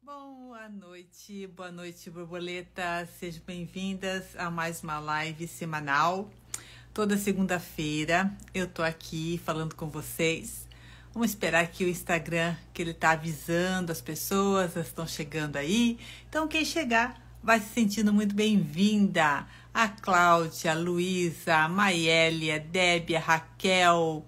Boa noite, borboletas. Sejam bem-vindas a mais uma live semanal. Toda segunda-feira eu tô aqui falando com vocês. Vamos esperar que o Instagram, que ele tá avisando as pessoas, elas estão chegando aí. Então quem chegar vai se sentindo muito bem-vinda. A Cláudia, a Luísa, a Maiele, a Débia, a Raquel,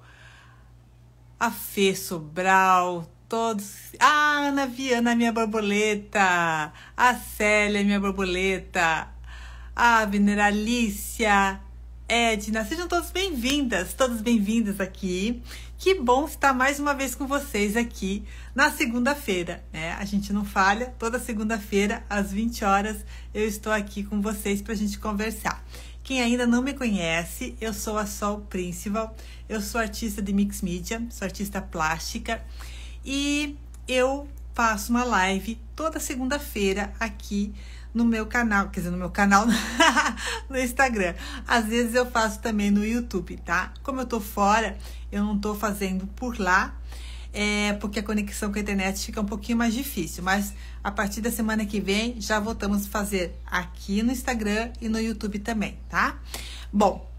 a Fê Sobral, todos. A Ana Viana, minha borboleta. A Célia, minha borboleta. A Veneralícia, Edna. Sejam todos bem-vindas, todas bem-vindas aqui. Que bom estar mais uma vez com vocês aqui na segunda-feira, né? A gente não falha, toda segunda-feira, às 20 horas, eu estou aqui com vocês para a gente conversar. Quem ainda não me conhece, eu sou a Sol Principal, eu sou artista de Mix Media, sou artista plástica e eu faço uma live toda segunda-feira aqui no meu canal, quer dizer, no meu canal no Instagram. Às vezes eu faço também no YouTube, tá? Como eu tô fora, eu não tô fazendo por lá, porque a conexão com a internet fica um pouquinho mais difícil, mas a partir da semana que vem já voltamos a fazer aqui no Instagram e no YouTube também, tá? Bom,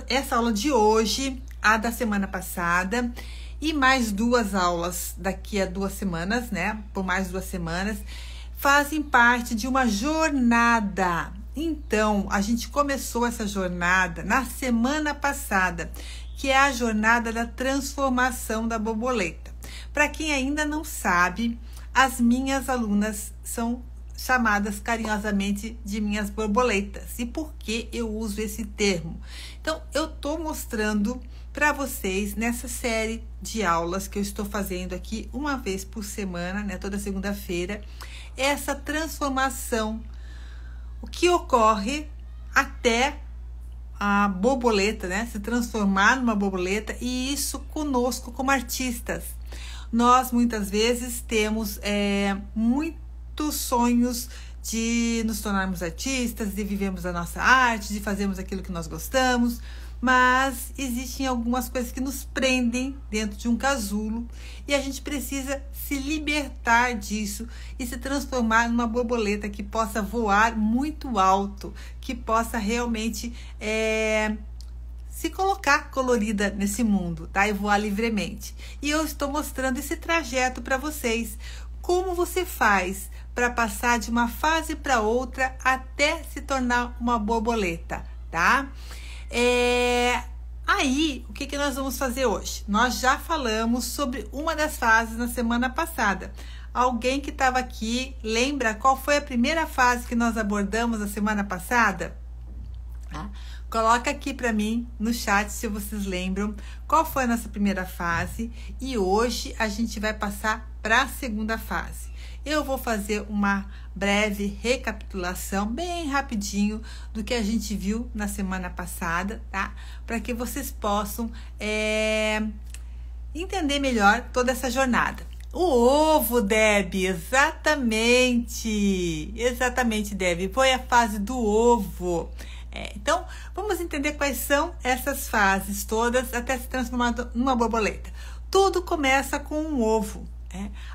essa aula de hoje, a da semana passada e mais duas aulas daqui a 2 semanas, né? Por mais 2 semanas, fazem parte de uma jornada. Então, a gente começou essa jornada na semana passada, que é a jornada da transformação da borboleta. Para quem ainda não sabe, as minhas alunas são chamadas carinhosamente de minhas borboletas. E por que eu uso esse termo? Então, eu estou mostrando para vocês nessa série de aulas que eu estou fazendo aqui uma vez por semana, né, toda segunda-feira, essa transformação, o que ocorre até a borboleta, né, se transformar numa borboleta, e isso conosco como artistas. Nós muitas vezes temos muitos sonhos de nos tornarmos artistas, de vivermos a nossa arte, de fazermos aquilo que nós gostamos, mas existem algumas coisas que nos prendem dentro de um casulo e a gente precisa se libertar disso e se transformar numa borboleta que possa voar muito alto, que possa realmente se colocar colorida nesse mundo, tá? E voar livremente. E eu estou mostrando esse trajeto para vocês. Como você faz para passar de uma fase para outra até se tornar uma borboleta, tá? Aí, o que nós vamos fazer hoje? Nós já falamos sobre uma das fases na semana passada. Alguém que estava aqui, lembra qual foi a primeira fase que nós abordamos na semana passada? Tá? Coloca aqui para mim no chat se vocês lembram qual foi a nossa primeira fase. E hoje a gente vai passar para a segunda fase. Eu vou fazer uma breve recapitulação, bem rapidinho, do que a gente viu na semana passada, tá? Para que vocês possam entender melhor toda essa jornada. O ovo, Deb, exatamente, Deb, foi a fase do ovo. Então, vamos entender quais são essas fases todas até se transformar numa borboleta. Tudo começa com um ovo.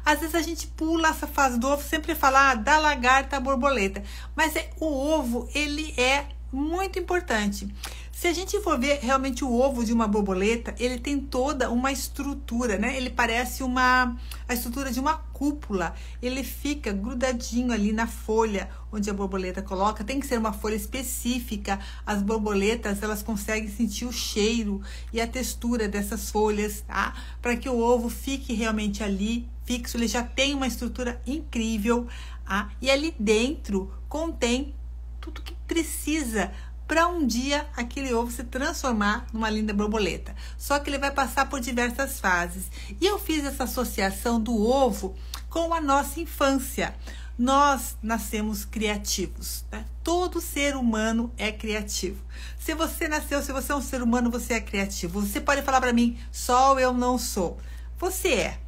Às vezes a gente pula essa fase do ovo, sempre fala da lagarta à borboleta, mas o ovo, ele é muito importante. Se a gente for ver realmente o ovo de uma borboleta, ele tem toda uma estrutura, né? Ele parece a estrutura de uma cúpula. Ele fica grudadinho ali na folha onde a borboleta coloca. Tem que ser uma folha específica. As borboletas, elas conseguem sentir o cheiro e a textura dessas folhas, tá? Para que o ovo fique realmente ali fixo. Ele já tem uma estrutura incrível, tá? E ali dentro contém tudo que precisa para um dia aquele ovo se transformar numa linda borboleta. Só que ele vai passar por diversas fases. E eu fiz essa associação do ovo com a nossa infância. Nós nascemos criativos, né? Todo ser humano é criativo. Se você é um ser humano, você é criativo. Você pode falar para mim, Sol, eu não sou. Você é.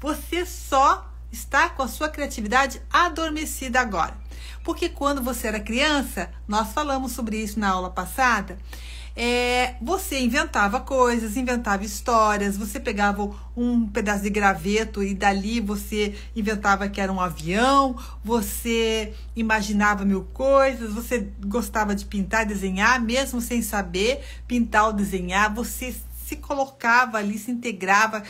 Você só está com a sua criatividade adormecida agora. Porque quando você era criança, nós falamos sobre isso na aula passada, Você inventava coisas, inventava histórias, você pegava um pedaço de graveto e dali você inventava que era um avião, você imaginava mil coisas, você gostava de pintar, desenhar, mesmo sem saber pintar ou desenhar, você se colocava ali, se entregava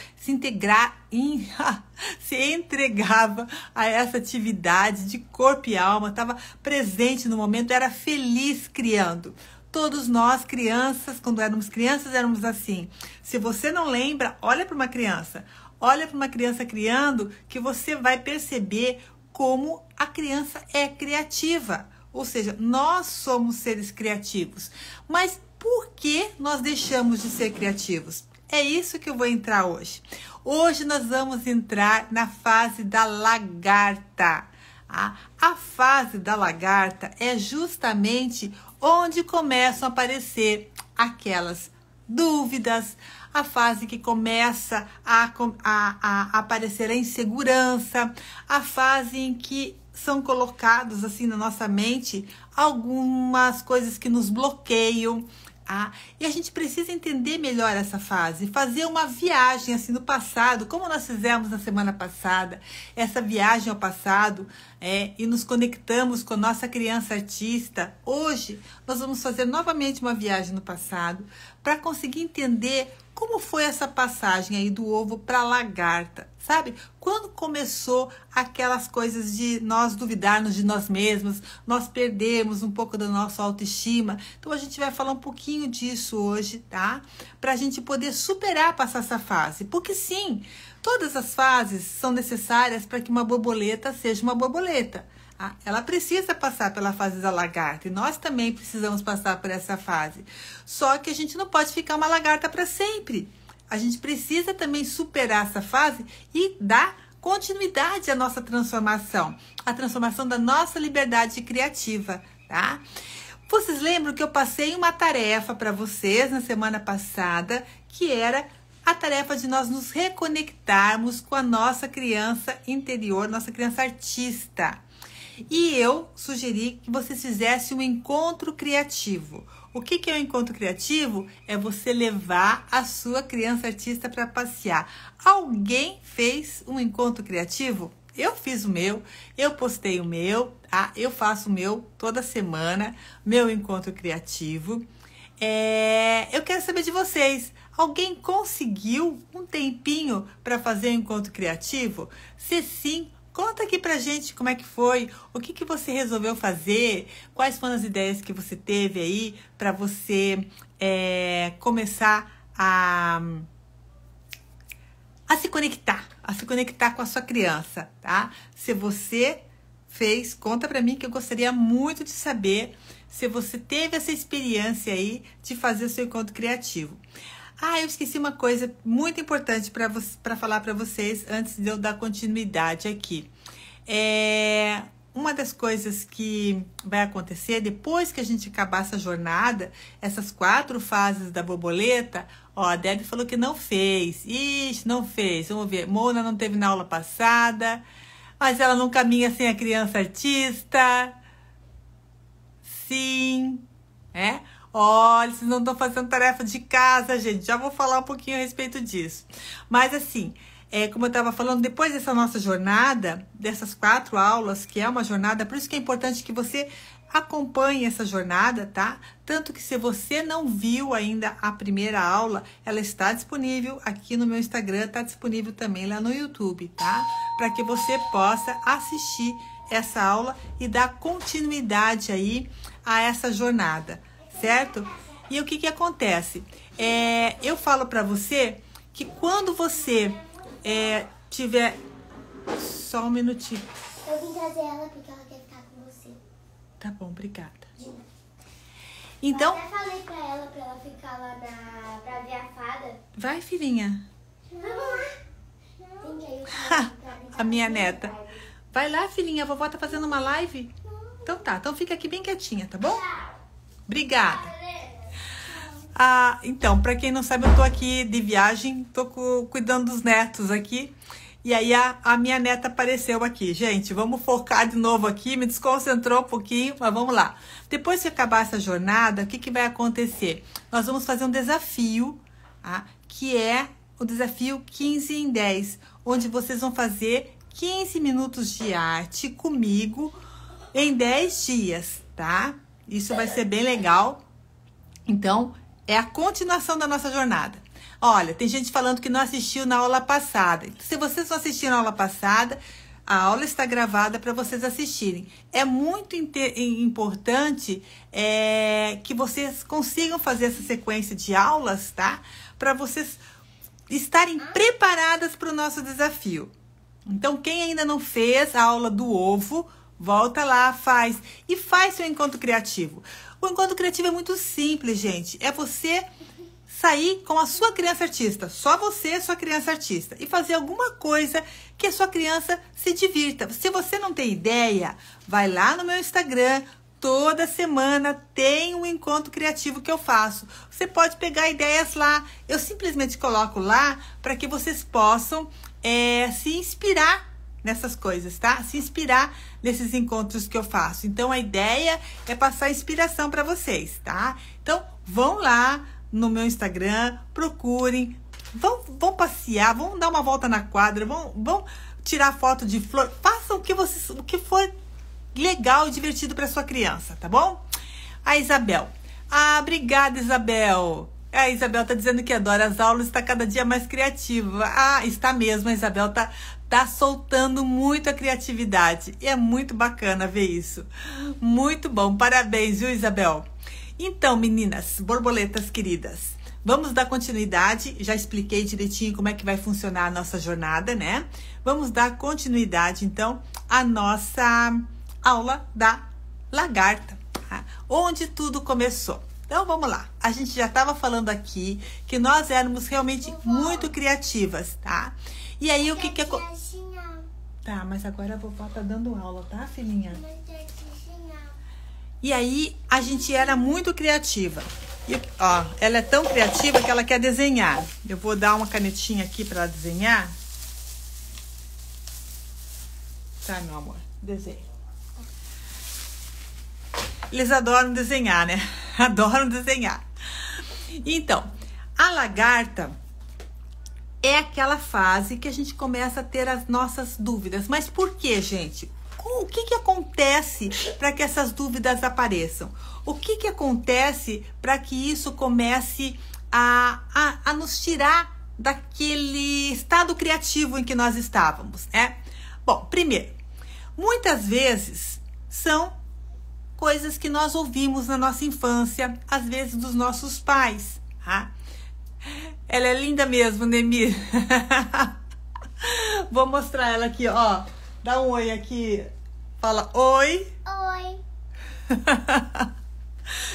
a essa atividade de corpo e alma, estava presente no momento, era feliz criando. Todos nós, crianças, quando éramos crianças, éramos assim. Se você não lembra, olha para uma criança. Olha para uma criança criando, que você vai perceber como a criança é criativa. Ou seja, nós somos seres criativos. Mas por que nós deixamos de ser criativos? É isso que eu vou entrar hoje. Hoje nós vamos entrar na fase da lagarta. A fase da lagarta é justamente onde começam a aparecer aquelas dúvidas, a fase que começa a aparecer a insegurança, a fase em que são colocados assim na nossa mente algumas coisas que nos bloqueiam. E a gente precisa entender melhor essa fase, fazer uma viagem assim no passado, como nós fizemos na semana passada, essa viagem ao passado, e nos conectamos com a nossa criança artista. Hoje nós vamos fazer novamente uma viagem no passado para conseguir entender como foi essa passagem aí do ovo para a lagarta, sabe? Quando começou aquelas coisas de nós duvidarmos de nós mesmos, nós perdemos um pouco da nossa autoestima. Então a gente vai falar um pouquinho disso hoje, tá? Para a gente poder superar, passar essa fase. Porque sim, todas as fases são necessárias para que uma borboleta seja uma borboleta. Ela precisa passar pela fase da lagarta e nós também precisamos passar por essa fase. Só que a gente não pode ficar uma lagarta para sempre. A gente precisa também superar essa fase e dar continuidade à nossa transformação, a transformação da nossa liberdade criativa, tá? Vocês lembram que eu passei uma tarefa para vocês na semana passada, que era a tarefa de nós nos reconectarmos com a nossa criança interior, nossa criança artista. E eu sugeri que vocês fizessem um encontro criativo. O que é um encontro criativo? É você levar a sua criança artista para passear. Alguém fez um encontro criativo? Eu fiz o meu, eu postei o meu, tá? Eu faço o meu toda semana, meu encontro criativo. Eu quero saber de vocês. Alguém conseguiu um tempinho para fazer um encontro criativo? Se sim, conta aqui pra gente como é que foi, o que você resolveu fazer, quais foram as ideias que você teve aí para você começar a se conectar com a sua criança, tá? Se você fez, conta pra mim que eu gostaria muito de saber se você teve essa experiência aí de fazer o seu encontro criativo. Eu esqueci uma coisa muito importante para falar para vocês antes de eu dar continuidade aqui. Uma das coisas que vai acontecer depois que a gente acabar essa jornada, essas 4 fases da borboleta, a Debbie falou que não fez. Ixi, não fez. Vamos ver. Mona não teve na aula passada, mas ela não caminha sem a criança artista. Sim, Olha, vocês não estão fazendo tarefa de casa, gente. Já vou falar um pouquinho a respeito disso. Mas assim, como eu estava falando, depois dessa nossa jornada, dessas 4 aulas, que é uma jornada, por isso que é importante que você acompanhe essa jornada, tá? Tanto que se você não viu ainda a primeira aula, ela está disponível aqui no meu Instagram, está disponível também lá no YouTube, tá? Para que você possa assistir essa aula e dar continuidade aí a essa jornada. Certo? E o que acontece? Eu falo pra você que quando você tiver... Só um minutinho. Eu vim trazer ela porque ela quer ficar com você. Tá bom, obrigada. Então... Eu até falei pra ela ficar lá pra ver a fada. Vai, filhinha. Vamos lá. A minha neta. Vai lá, filhinha. A vovó tá fazendo uma live. Então tá. Então fica aqui bem quietinha, tá bom? Obrigada. Então, para quem não sabe, eu tô aqui de viagem, tô cuidando dos netos aqui. E aí a minha neta apareceu aqui. Gente, vamos focar de novo aqui. Me desconcentrou um pouquinho, mas vamos lá. Depois que acabar essa jornada, o que, que vai acontecer? Nós vamos fazer um desafio, tá? Que é o desafio 15 em 10, onde vocês vão fazer 15 minutos de arte comigo em 10 dias, tá? Isso vai ser bem legal. Então, é a continuação da nossa jornada. Olha, tem gente falando que não assistiu na aula passada. Se vocês não assistiram na aula passada, a aula está gravada para vocês assistirem. É muito importante que vocês consigam fazer essa sequência de aulas, tá? Para vocês estarem preparadas para o nosso desafio. Então, quem ainda não fez a aula do ovo, volta lá, faz. E faz seu encontro criativo. O encontro criativo é muito simples, gente. É você sair com a sua criança artista. Só você e sua criança artista. E fazer alguma coisa que a sua criança se divirta. Se você não tem ideia, vai lá no meu Instagram. Toda semana tem um encontro criativo que eu faço. Você pode pegar ideias lá. Eu simplesmente coloco lá para que vocês possam se inspirar nessas coisas, tá? Se inspirar nesses encontros que eu faço. Então, a ideia é passar inspiração para vocês, tá? Então, vão lá no meu Instagram, procurem, vão passear, vão dar uma volta na quadra, vão tirar foto de flor, façam o que for legal e divertido para sua criança, tá bom? A Isabel. Ah, obrigada, Isabel. A Isabel tá dizendo que adora as aulas, está cada dia mais criativa. Ah, está mesmo, a Isabel tá soltando muito a criatividade. E é muito bacana ver isso. Muito bom, parabéns, viu, Isabel? Então, meninas, borboletas queridas, vamos dar continuidade. Já expliquei direitinho como é que vai funcionar a nossa jornada, né? Vamos dar continuidade, então, à nossa aula da lagarta, tá? Onde tudo começou. Então, vamos lá. A gente já estava falando aqui que nós éramos realmente muito criativas, tá? E aí, o que que acontece? Tá, mas agora a vovó tá dando aula, tá, filhinha? E aí, a gente era muito criativa. E, ó, ela é tão criativa que ela quer desenhar. Eu vou dar uma canetinha aqui para ela desenhar. Tá, meu amor? Desenho. Eles adoram desenhar, né? Adoram desenhar. Então, a lagarta é aquela fase que a gente começa a ter as nossas dúvidas. Mas por quê, gente? O que acontece para que essas dúvidas apareçam? O que acontece para que isso comece a nos tirar daquele estado criativo em que nós estávamos, né? Bom, primeiro, muitas vezes são coisas que nós ouvimos na nossa infância, às vezes dos nossos pais, tá? Ela é linda mesmo, Nemir. Vou mostrar ela aqui, ó. Dá um oi aqui. Fala oi. Oi.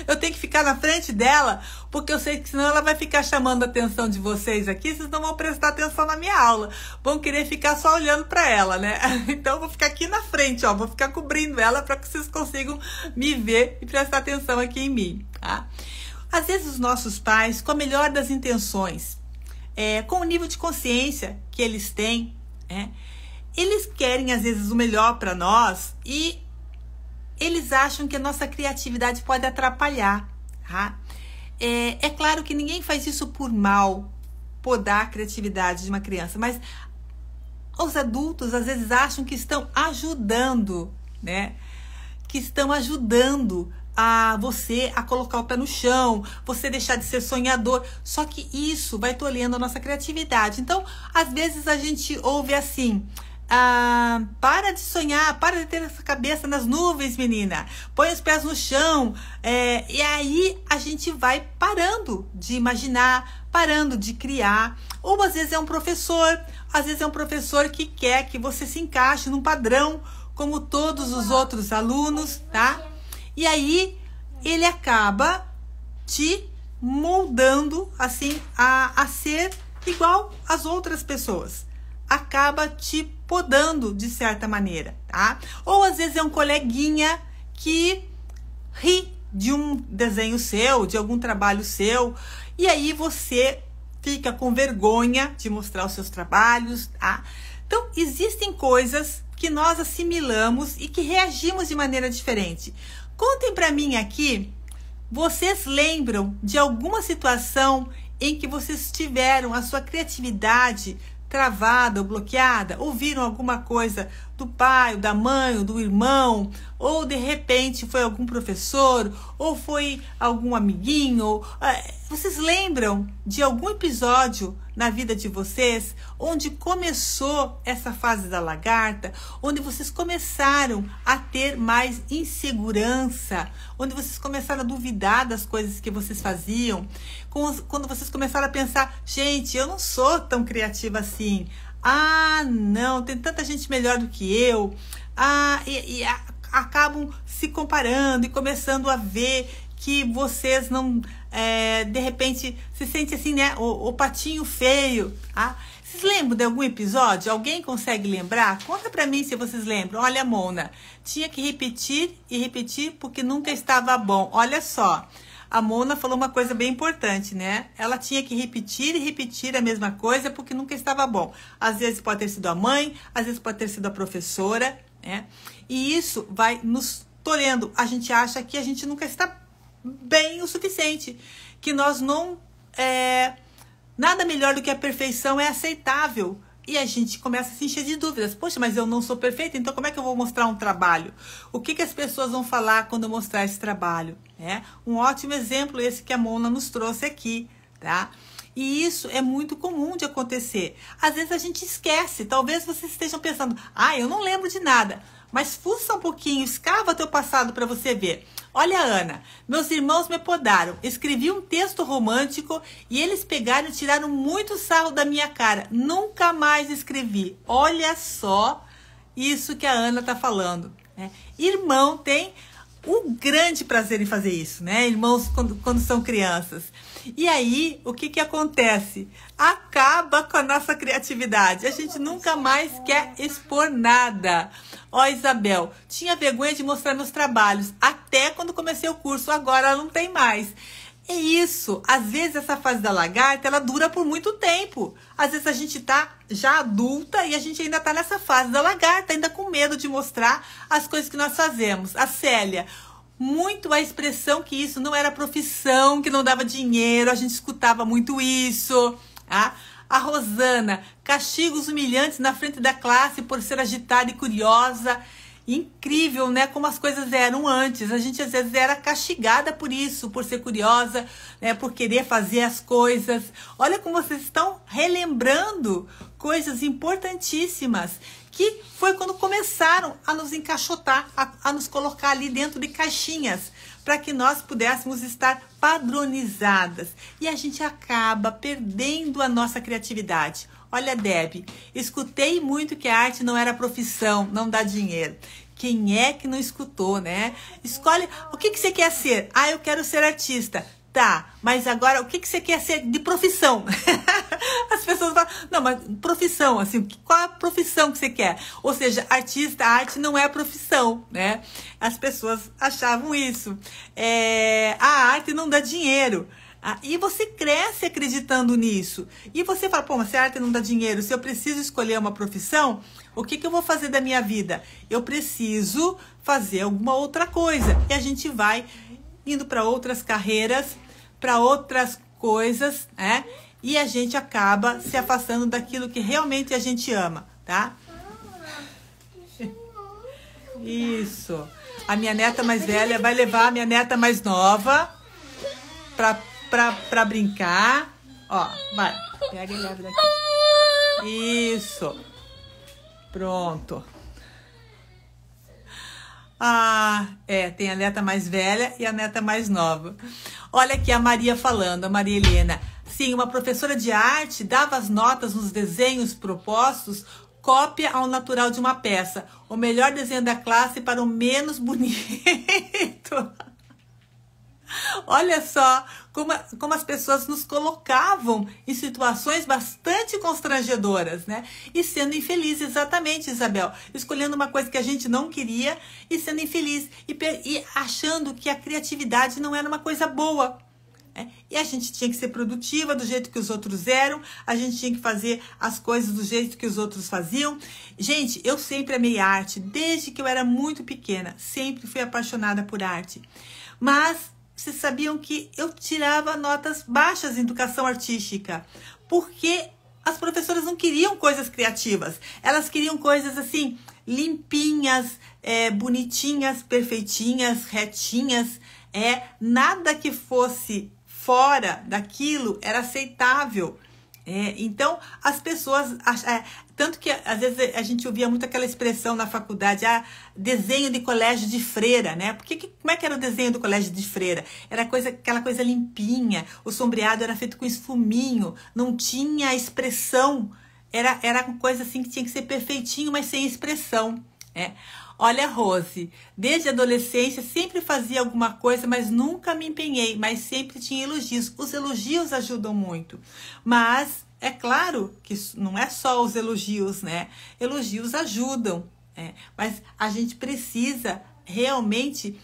Eu tenho que ficar na frente dela, porque eu sei que senão ela vai ficar chamando a atenção de vocês aqui, vocês não vão prestar atenção na minha aula, vão querer ficar só olhando para ela, né? Então eu vou ficar aqui na frente, ó, vou ficar cobrindo ela para que vocês consigam me ver e prestar atenção aqui em mim, tá? Às vezes os nossos pais, com a melhor das intenções, com o nível de consciência que eles têm, eles querem às vezes o melhor para nós e eles acham que a nossa criatividade pode atrapalhar, tá? É claro que ninguém faz isso por mal, podar a criatividade de uma criança, mas os adultos às vezes acham que estão ajudando, né? Que estão ajudando a você a colocar o pé no chão, você deixar de ser sonhador, só que isso vai tolhendo a nossa criatividade. Então, às vezes a gente ouve assim: para de sonhar, para de ter essa cabeça nas nuvens, menina, põe os pés no chão, e aí a gente vai parando de imaginar, parando de criar. Ou às vezes é um professor que quer que você se encaixe num padrão como todos os outros alunos, tá? E aí ele acaba te moldando assim a ser igual às outras pessoas. Acaba te podando de certa maneira, tá? Ou às vezes é um coleguinha que ri de um desenho seu, de algum trabalho seu, e aí você fica com vergonha de mostrar os seus trabalhos, tá? Então, existem coisas que nós assimilamos e que reagimos de maneira diferente. Contem para mim aqui, vocês lembram de alguma situação em que vocês tiveram a sua criatividade travada ou bloqueada? Ouviram alguma coisa do pai, ou da mãe, ou do irmão, ou de repente foi algum professor, ou foi algum amiguinho? Vocês lembram de algum episódio na vida de vocês onde começou essa fase da lagarta, onde vocês começaram a ter mais insegurança, onde vocês começaram a duvidar das coisas que vocês faziam, quando vocês começaram a pensar, gente, eu não sou tão criativa assim, não, tem tanta gente melhor do que eu, acabam se comparando e começando a ver que vocês não, de repente, se sente assim, né, o patinho feio, Vocês lembram de algum episódio? Alguém consegue lembrar? Conta pra mim se vocês lembram. Olha, Mona, tinha que repetir e repetir porque nunca estava bom. Olha só, a Mona falou uma coisa bem importante, né? Ela tinha que repetir e repetir a mesma coisa porque nunca estava bom. Às vezes pode ter sido a mãe, às vezes pode ter sido a professora, né? E isso vai nos tolhendo. A gente acha que a gente nunca está bem o suficiente, que nós não... nada melhor do que a perfeição é aceitável. E a gente começa a se encher de dúvidas. Poxa, mas eu não sou perfeita, então como é que eu vou mostrar um trabalho? O que as pessoas vão falar quando eu mostrar esse trabalho? Um ótimo exemplo esse que a Mona nos trouxe aqui, tá? E isso é muito comum de acontecer. Às vezes a gente esquece. Talvez vocês estejam pensando, eu não lembro de nada. Mas fuça um pouquinho, escava teu passado para você ver. Olha, Ana, meus irmãos me podaram, escrevi um texto romântico e eles pegaram e tiraram muito sarro da minha cara. Nunca mais escrevi. Olha só isso que a Ana tá falando, né? Irmão tem um grande prazer em fazer isso, né? Irmãos quando são crianças. E aí, o que acontece? Acaba com a nossa criatividade. A gente nunca mais quer expor nada. Isabel, tinha vergonha de mostrar meus trabalhos até quando comecei o curso, agora não tem mais. É isso, às vezes essa fase da lagarta, ela dura por muito tempo. Às vezes a gente tá já adulta e a gente ainda tá nessa fase da lagarta, ainda com medo de mostrar as coisas que nós fazemos. A Célia, muito a expressão que isso não era profissão, que não dava dinheiro, a gente escutava muito isso, A Rosana, castigos humilhantes na frente da classe por ser agitada e curiosa. Incrível, né? Como as coisas eram antes. A gente às vezes era castigada por isso, por ser curiosa, né? Por querer fazer as coisas. Olha como vocês estão relembrando coisas importantíssimas que foi quando começaram a nos encaixotar, a nos colocar ali dentro de caixinhas, para que nós pudéssemos estar padronizadas. E a gente acaba perdendo a nossa criatividade. Olha, Deb, escutei muito que a arte não era profissão, não dá dinheiro. Quem é que não escutou, né? Escolhe, o que você quer ser? Eu quero ser artista. Tá, mas agora o que você quer ser de profissão? As pessoas falam, não, mas profissão, assim, qual a profissão que você quer? Ou seja, artista, arte não é profissão, né? As pessoas achavam isso. A arte não dá dinheiro. E você cresce acreditando nisso. E você fala, pô, mas se a arte não dá dinheiro, se eu preciso escolher uma profissão, o que eu vou fazer da minha vida? Eu preciso fazer alguma outra coisa. E a gente vai indo para outras carreiras, para outras coisas, né? E a gente acaba se afastando daquilo que realmente a gente ama, tá? Isso. A minha neta mais velha vai levar a minha neta mais nova pra brincar. Ó, vai. Pega e leva daqui. Isso. Pronto. Tem a neta mais velha e a neta mais nova. Olha aqui a Maria falando, a Maria Helena. Sim, uma professora de arte dava as notas nos desenhos propostos, cópia ao natural de uma peça. O melhor desenho da classe para o menos bonito. Olha só como as pessoas nos colocavam em situações bastante constrangedoras, né? E sendo infeliz, exatamente, Isabel. Escolhendo uma coisa que a gente não queria e sendo infeliz. E achando que a criatividade não era uma coisa boa. E a gente tinha que ser produtiva do jeito que os outros eram, a gente tinha que fazer as coisas do jeito que os outros faziam. Gente, eu sempre amei arte, desde que eu era muito pequena, sempre fui apaixonada por arte. Mas vocês sabiam que eu tirava notas baixas em educação artística, porque as professoras não queriam coisas criativas, elas queriam coisas assim, limpinhas, bonitinhas, perfeitinhas, retinhas, nada que fosse fora daquilo era aceitável. Então, as pessoas... tanto que, às vezes, a gente ouvia muito aquela expressão na faculdade, desenho de colégio de freira, né? Como é que era o desenho do colégio de freira? Era aquela coisa limpinha, o sombreado era feito com esfuminho, não tinha expressão. Era uma coisa assim que tinha que ser perfeitinho, mas sem expressão. Olha, Rose, desde a adolescência sempre fazia alguma coisa, mas nunca me empenhei, mas sempre tinha elogios. Os elogios ajudam muito, mas é claro que não é só os elogios, né? Elogios ajudam, mas a gente precisa realmente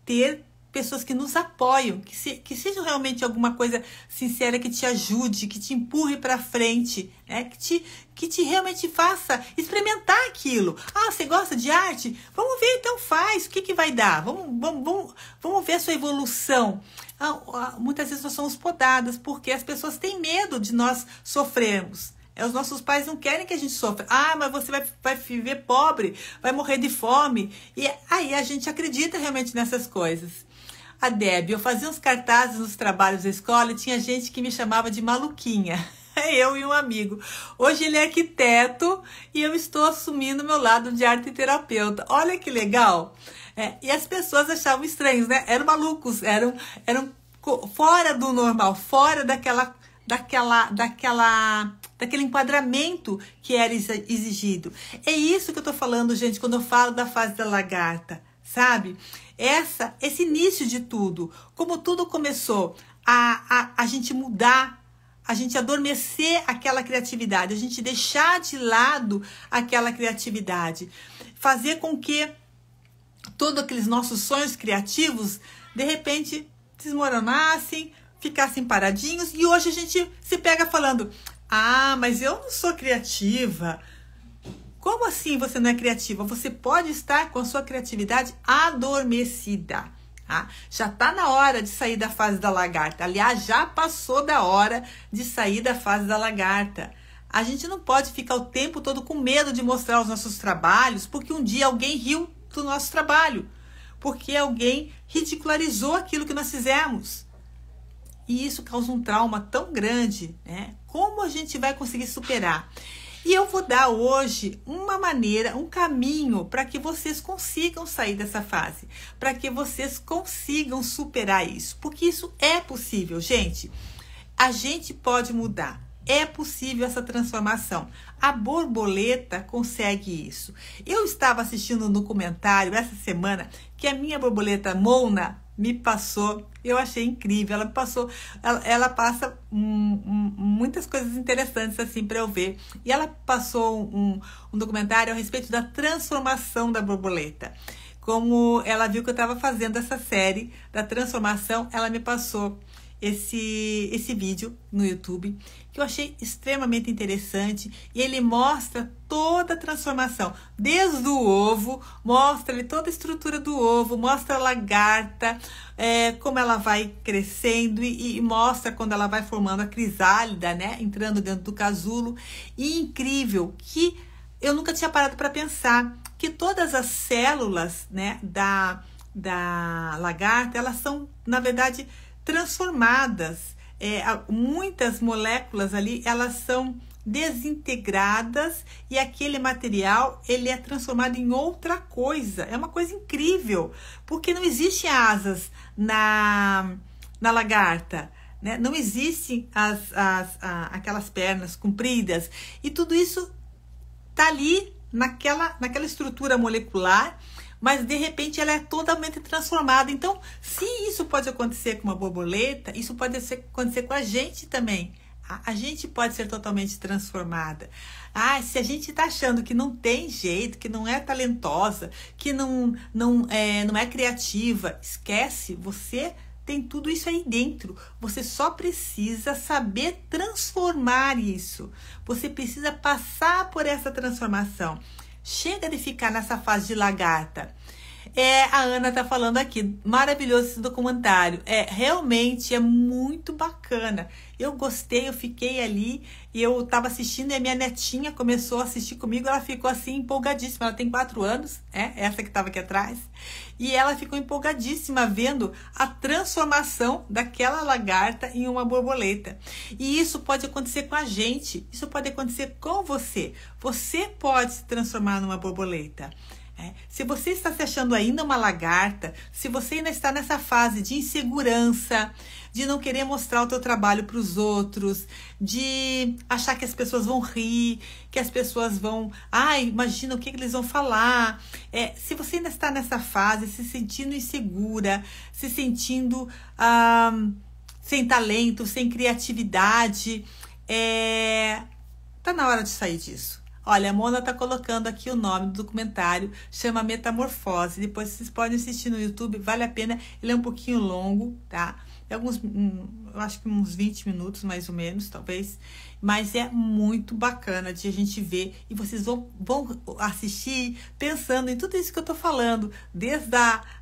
ter pessoas que nos apoiam, que seja realmente alguma coisa sincera que te ajude, que te empurre para frente, que te realmente faça experimentar aquilo. Você gosta de arte? Vamos ver, então faz. O que vai dar? Vamos ver a sua evolução. Muitas vezes nós somos podadas porque as pessoas têm medo de nós sofrermos. Os nossos pais não querem que a gente sofra. Mas você vai viver pobre, vai morrer de fome. E aí a gente acredita realmente nessas coisas. A Deb, eu fazia uns cartazes nos trabalhos da escola e tinha gente que me chamava de maluquinha. Eu e um amigo. Hoje ele é arquiteto e eu estou assumindo meu lado de arte-terapeuta. Olha que legal. E as pessoas achavam estranhos, né? Eram malucos, eram fora do normal, fora daquele enquadramento que era exigido. É isso que eu tô falando, gente, quando eu falo da fase da lagarta, sabe? Esse início de tudo, como tudo começou a gente mudar, a gente adormecer aquela criatividade, a gente deixar de lado aquela criatividade, fazer com que todos aqueles nossos sonhos criativos, de repente, desmoronassem, ficassem paradinhos, e hoje a gente se pega falando, mas eu não sou criativa. Como assim você não é criativa? Você pode estar com a sua criatividade adormecida. Já está na hora de sair da fase da lagarta. Aliás, já passou da hora de sair da fase da lagarta. A gente não pode ficar o tempo todo com medo de mostrar os nossos trabalhos, porque um dia alguém riu do nosso trabalho, porque alguém ridicularizou aquilo que nós fizemos. E isso causa um trauma tão grande, né? Como a gente vai conseguir superar? E eu vou dar hoje uma maneira, um caminho para que vocês consigam sair dessa fase, para que vocês consigam superar isso, porque isso é possível, gente. A gente pode mudar, é possível essa transformação. A borboleta consegue isso. Eu estava assistindo um documentário essa semana que a minha borboleta Mona me passou, eu achei incrível, ela passa muitas coisas interessantes assim para eu ver, e ela passou um documentário a respeito da transformação da borboleta. Como ela viu que eu estava fazendo essa série da transformação, ela me passou esse vídeo no YouTube, que eu achei extremamente interessante, e ele mostra toda a transformação, desde o ovo, mostra ali toda a estrutura do ovo, mostra a lagarta, como ela vai crescendo, e mostra quando ela vai formando a crisálida, né, entrando dentro do casulo. E incrível que eu nunca tinha parado para pensar que todas as células, né, da lagarta, elas são, na verdade, transformadas. Muitas moléculas ali, elas são desintegradas, e aquele material, ele é transformado em outra coisa. É uma coisa incrível, porque não existem asas na lagarta, né? Não existem aquelas pernas compridas, e tudo isso tá ali naquela estrutura molecular, mas de repente ela é totalmente transformada. Então, se isso pode acontecer com uma borboleta, isso pode acontecer com a gente também. A gente pode ser totalmente transformada. Se a gente está achando que não tem jeito, que não é talentosa, que não é criativa, esquece, você tem tudo isso aí dentro. Você só precisa saber transformar isso. Você precisa passar por essa transformação. Chega de ficar nessa fase de lagarta. A Ana tá falando aqui, maravilhoso esse documentário. Realmente é muito bacana. Eu gostei, eu fiquei ali e eu tava assistindo e a minha netinha começou a assistir comigo. Ela ficou assim empolgadíssima. Ela tem 4 anos, essa que tava aqui atrás. E ela ficou empolgadíssima vendo a transformação daquela lagarta em uma borboleta. E isso pode acontecer com a gente. Isso pode acontecer com você. Você pode se transformar numa borboleta. Se você está se achando ainda uma lagarta, se você ainda está nessa fase de insegurança, de não querer mostrar o teu trabalho para os outros, de achar que as pessoas vão rir, que as pessoas vão... imagina o que eles vão falar. Se você ainda está nessa fase, se sentindo insegura, se sentindo sem talento, sem criatividade, tá na hora de sair disso. Olha, a Mona tá colocando aqui o nome do documentário, chama Metamorfose. Depois vocês podem assistir no YouTube, vale a pena. Ele é um pouquinho longo, tá? Eu acho que uns 20 minutos, mais ou menos, talvez. Mas é muito bacana de a gente ver. E vocês vão assistir pensando em tudo isso que eu tô falando. Desde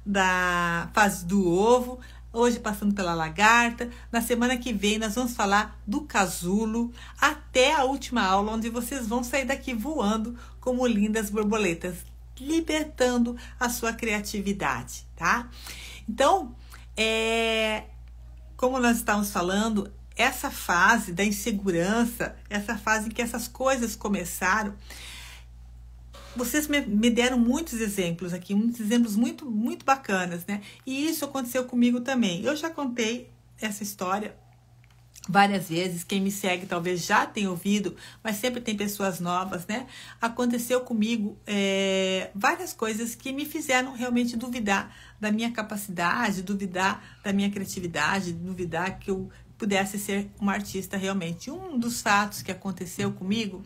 da fase do ovo, hoje passando pela lagarta. Na semana que vem nós vamos falar do casulo, até a última aula, onde vocês vão sair daqui voando como lindas borboletas, libertando a sua criatividade, tá? Então, como nós estávamos falando, essa fase da insegurança, essa fase em que essas coisas começaram, vocês me deram muitos exemplos aqui, muitos exemplos muito, muito bacanas, né? E isso aconteceu comigo também. Eu já contei essa história várias vezes. Quem me segue talvez já tenha ouvido, mas sempre tem pessoas novas, né? Aconteceu comigo várias coisas que me fizeram realmente duvidar da minha capacidade, duvidar da minha criatividade, duvidar que eu pudesse ser uma artista realmente. Um dos fatos que aconteceu comigo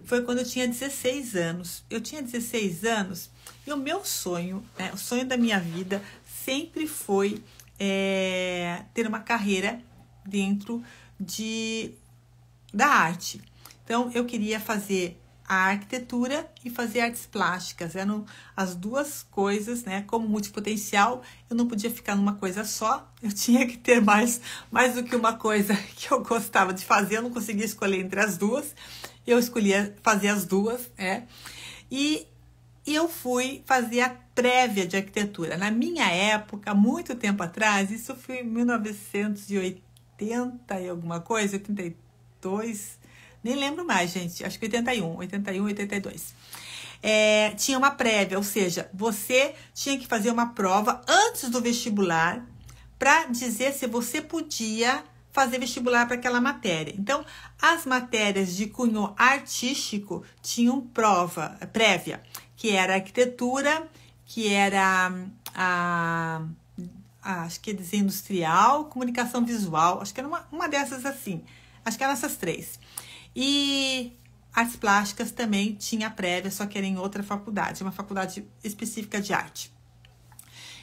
foi quando eu tinha 16 anos. Eu tinha 16 anos e o meu sonho, o sonho da minha vida sempre foi ter uma carreira dentro da arte. Então, eu queria fazer a arquitetura e fazer artes plásticas. Eram as duas coisas, né? Como multipotencial, eu não podia ficar numa coisa só. Eu tinha que ter mais do que uma coisa que eu gostava de fazer. Eu não conseguia escolher entre as duas. Eu escolhia fazer as duas, E eu fui fazer a prévia de arquitetura. Na minha época, muito tempo atrás, isso foi em 1980 e alguma coisa, 82, nem lembro mais, gente, acho que 81, 82. Tinha uma prévia, ou seja, você tinha que fazer uma prova antes do vestibular para dizer se você podia fazer vestibular para aquela matéria. Então, as matérias de cunho artístico tinham prova prévia, que era arquitetura, que era acho que desenho industrial, comunicação visual, acho que era uma dessas assim, acho que eram essas 3. E artes plásticas também tinha prévia, só que era em outra faculdade, uma faculdade específica de arte.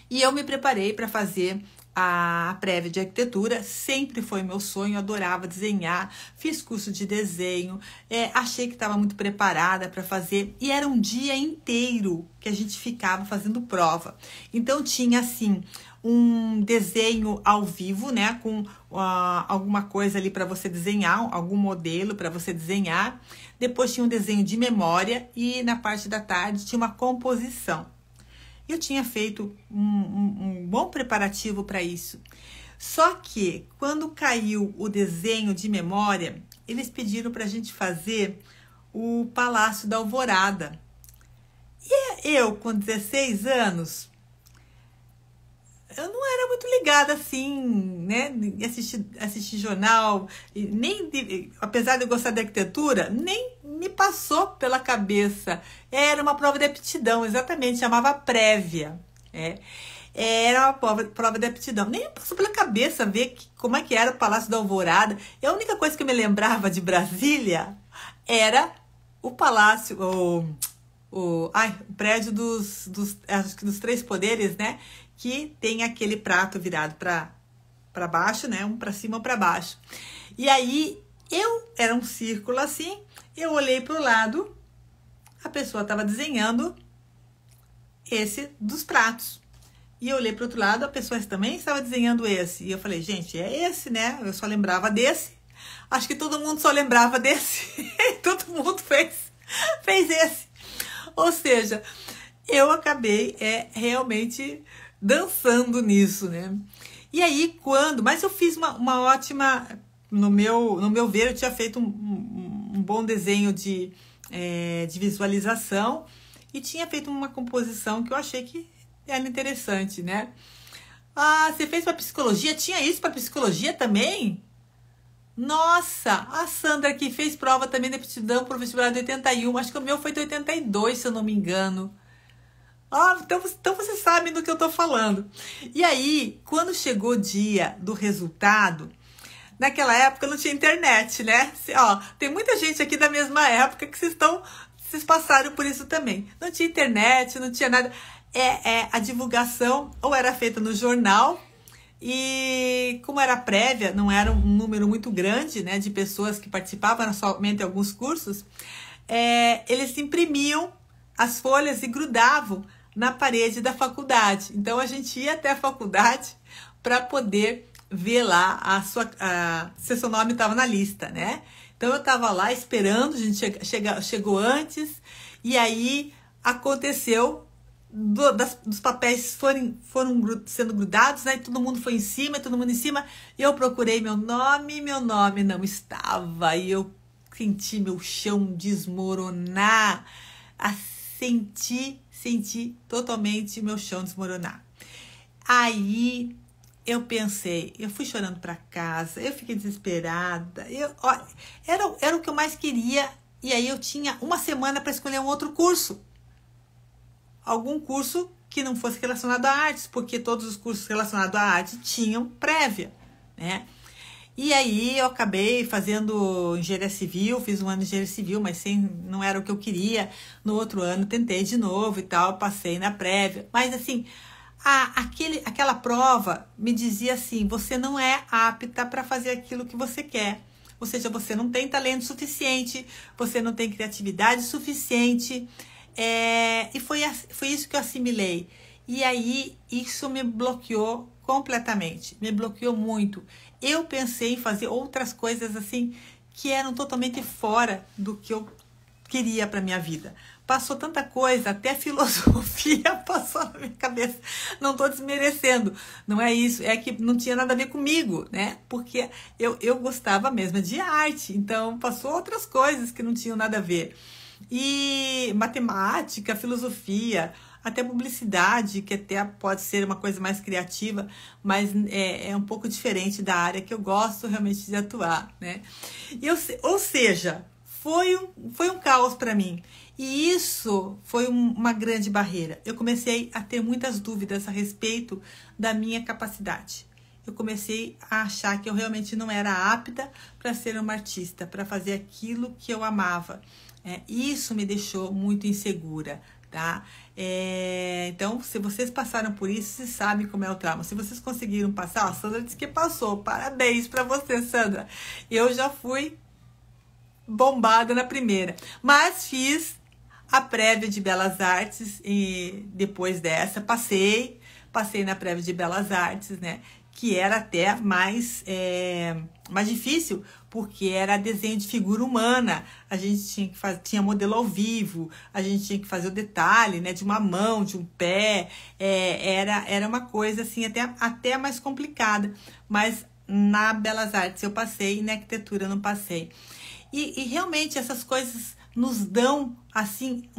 E eu me preparei para fazer a prévia de arquitetura, sempre foi meu sonho, eu adorava desenhar, fiz curso de desenho, achei que estava muito preparada para fazer, e era um dia inteiro que a gente ficava fazendo prova. Então tinha assim um desenho ao vivo, né, com alguma coisa ali para você desenhar, algum modelo para você desenhar. Depois tinha um desenho de memória e na parte da tarde tinha uma composição. Eu tinha feito um bom preparativo para isso. Só que, quando caiu o desenho de memória, eles pediram para a gente fazer o Palácio da Alvorada. E eu, com 16 anos, eu não era muito ligada assim, né? Assistir jornal, apesar de eu gostar de arquitetura, nem me passou pela cabeça. Era uma prova de aptidão, exatamente, chamava prévia. Era uma prova de aptidão. Nem me passou pela cabeça ver como é que era o Palácio da Alvorada. E a única coisa que eu me lembrava de Brasília era o palácio, o prédio acho que dos 3 poderes, né? Que tem aquele prato virado para para baixo, né? Um para cima ou para baixo. E aí, era um círculo assim, eu olhei para o lado, a pessoa estava desenhando esse dos pratos. E eu olhei para o outro lado, a pessoa também estava desenhando esse. E eu falei, gente, é esse, né? Eu só lembrava desse. Acho que todo mundo só lembrava desse. Todo mundo fez esse. Ou seja, eu acabei realmente dançando nisso, né? E aí, mas eu fiz uma ótima... No meu ver, eu tinha feito um bom desenho de visualização e tinha feito uma composição que eu achei que era interessante, né? Ah, você fez para psicologia? Tinha isso para psicologia também? Nossa, a Sandra que fez prova também de aptidão para o vestibular de 81, acho que o meu foi de 82, se eu não me engano. Ah, então você sabe do que eu tô falando. E aí, quando chegou o dia do resultado, naquela época não tinha internet, né? Ó, tem muita gente aqui da mesma época que vocês passaram por isso também. Não tinha internet, não tinha nada. A divulgação ou era feita no jornal e como era prévia, não era um número muito grande, né, de pessoas que participavam, era somente alguns cursos, eles imprimiam as folhas e grudavam na parede da faculdade. Então a gente ia até a faculdade para poder ver lá se seu nome estava na lista, né? Então eu estava lá esperando, a gente chegou antes, e aí aconteceu dos papéis foram sendo grudados, né? Todo mundo foi em cima, e eu procurei meu nome não estava, e eu senti meu chão desmoronar, senti totalmente meu chão desmoronar. Aí eu pensei, eu fui chorando para casa, eu fiquei desesperada, era o que eu mais queria, e aí eu tinha uma semana para escolher um outro curso. Algum curso que não fosse relacionado a artes, porque todos os cursos relacionados à arte tinham prévia, né? E aí eu acabei fazendo engenharia civil, fiz um ano de engenharia civil, mas não era o que eu queria. No outro ano tentei de novo e tal, passei na prévia. Mas assim, aquela prova me dizia assim, você não é apta para fazer aquilo que você quer. Ou seja, você não tem talento suficiente, você não tem criatividade suficiente. E foi isso que eu assimilei. E aí, isso me bloqueou completamente. Me bloqueou muito. Eu pensei em fazer outras coisas assim, que eram totalmente fora do que eu queria para minha vida. Passou tanta coisa, até filosofia passou na minha cabeça. Não estou desmerecendo, não é isso. É que não tinha nada a ver comigo, né? Porque eu gostava mesmo de arte. Então, passou outras coisas que não tinham nada a ver. E matemática, filosofia, até publicidade, que até pode ser uma coisa mais criativa, mas é um pouco diferente da área que eu gosto realmente de atuar, né? Ou seja, foi um caos para mim. E isso foi uma grande barreira. Eu comecei a ter muitas dúvidas a respeito da minha capacidade. Eu comecei a achar que eu realmente não era apta para ser uma artista, para fazer aquilo que eu amava. Isso me deixou muito insegura, tá? Então, se vocês passaram por isso, vocês sabem como é o trauma. Se vocês conseguiram passar, a Sandra disse que passou. Parabéns para você, Sandra. Eu já fui bombada na primeira, mas fiz a prévia de Belas Artes e depois dessa passei na prévia de Belas Artes, né? Que era até mais difícil, porque era desenho de figura humana. A gente tinha modelo ao vivo, a gente tinha que fazer o detalhe, né, de uma mão, de um pé. Era uma coisa assim até mais complicada. Mas na Belas Artes eu passei e na arquitetura eu não passei. E realmente essas coisas nos dão assim